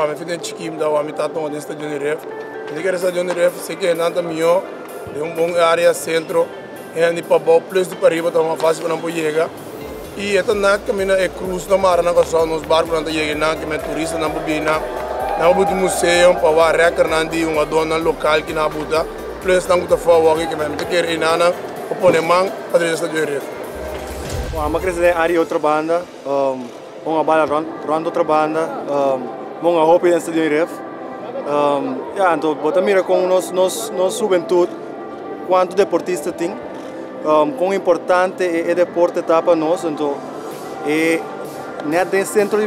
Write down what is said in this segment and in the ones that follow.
me fiz chiquinho da me tá tomando Stadium de Rif. Eu quero Stadium de Rif, sei que é nada melhor, é bom área centro, é de para baixo plus de para riba tá uma fase para não chegar. E esta na caminha é cruz na mar na costa nos barcos não chega na que me turista na bobina, na bote museu para o recar na de uma dona local que na buta, plus não está fora que me quer ir na o ponemang para o Stadium de Rif. Uma crescente área outra banda, uma bala rondo outra banda, uma roupa em Stadium de Rif. Então, bota mira com nossa juventude, quanto deportista tem, quão importante é o deporte para nós, então, é centro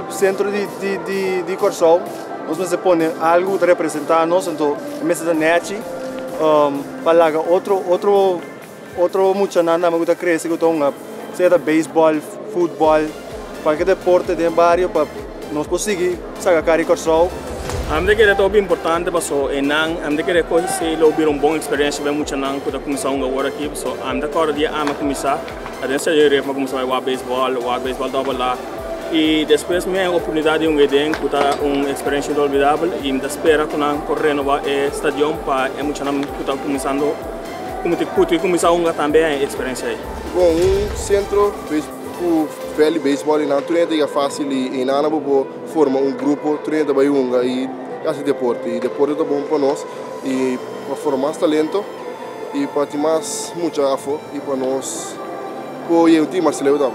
de Corsol, nós nos põe algo para representar nós, então, começa a net, para outro muito nada, mas cresce que então, seja beisebol, futebol, qualquer deporte de barrio para nós conseguir sacar Corsol. Amde que é bem importante, porque enang amde que recorre se lobir boa experiência bem muito nang para começar agora aqui, so amde agora dia ama começar, a gente já irá começar a beisebol double lá e depois me a oportunidade de eden para experiência inolvidável e me espera que nang por renovar o stadium para é muito nang para começando como começar também a experiência aí. Bom, centro o velho beisebol não é fácil e nada bobo forma grupo treina bem e esse deporte é bom para nós e para formar talento e para ter mais muito afo e para nós poder ter mais legal.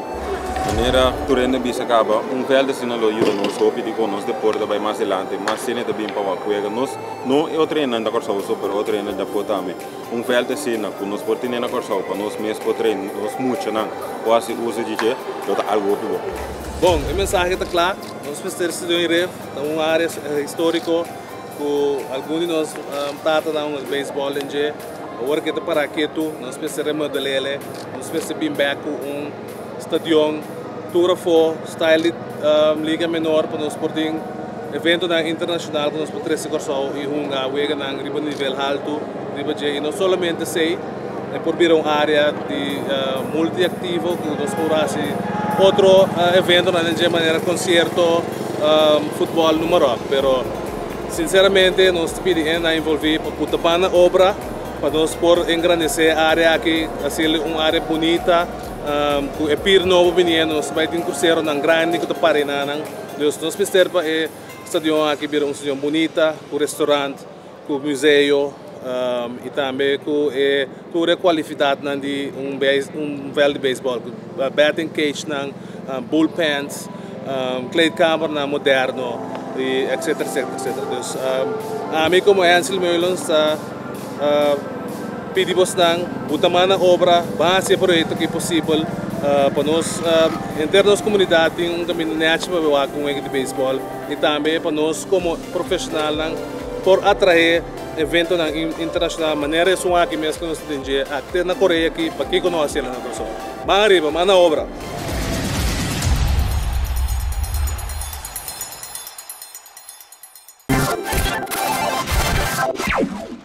Maneira turenda bisa acaba velho assim não loiro nós hope de com nós deporte vai mais adiante mas se não bem para o colega nós não eu treino na corso super eu treino da potame velho assim na com nós porte na corso para nós mesmo por treino nós muito não quase usa de que eu tá algo bom. Bom, a mensagem está clara, nós precisamos de Rif, é uma área histórica que alguns de nós trata de beisebol em dia, agora que está para aqui nós precisamos remodelar, nós precisamos vir back stadion, tour for style liga menor para nós poder evento internacional para nós poder se correr e hunga wega na nível alto, e não somente sei é por vir uma área de multiativo que nós podemos outro evento de maneira concerto futebol número, pero sinceramente nós pedimos a envolver para putar na obra para nós por engrandecer a área aqui, assim uma área bonita. É pir novo menino, nós vai ter cruzeiro na grande que para na nós precisamos para o estadião aqui vir estadião bonita, com restaurante, com museu e também com a qualidade de velho de beisebol, batting cage, bullpens, clay camera moderno e etc. A mim como Hensley Meulens pedimos botar na obra, base projeto que possível para nós, em termos de comunidade, tem caminho natural para com o de beisebol e também para nós como profissional por atrair eventos internacional, maneira sua aqui mesmo que nós temos até na Coreia aqui para que conhecer na pessoa. Mas arriba, mas na obra.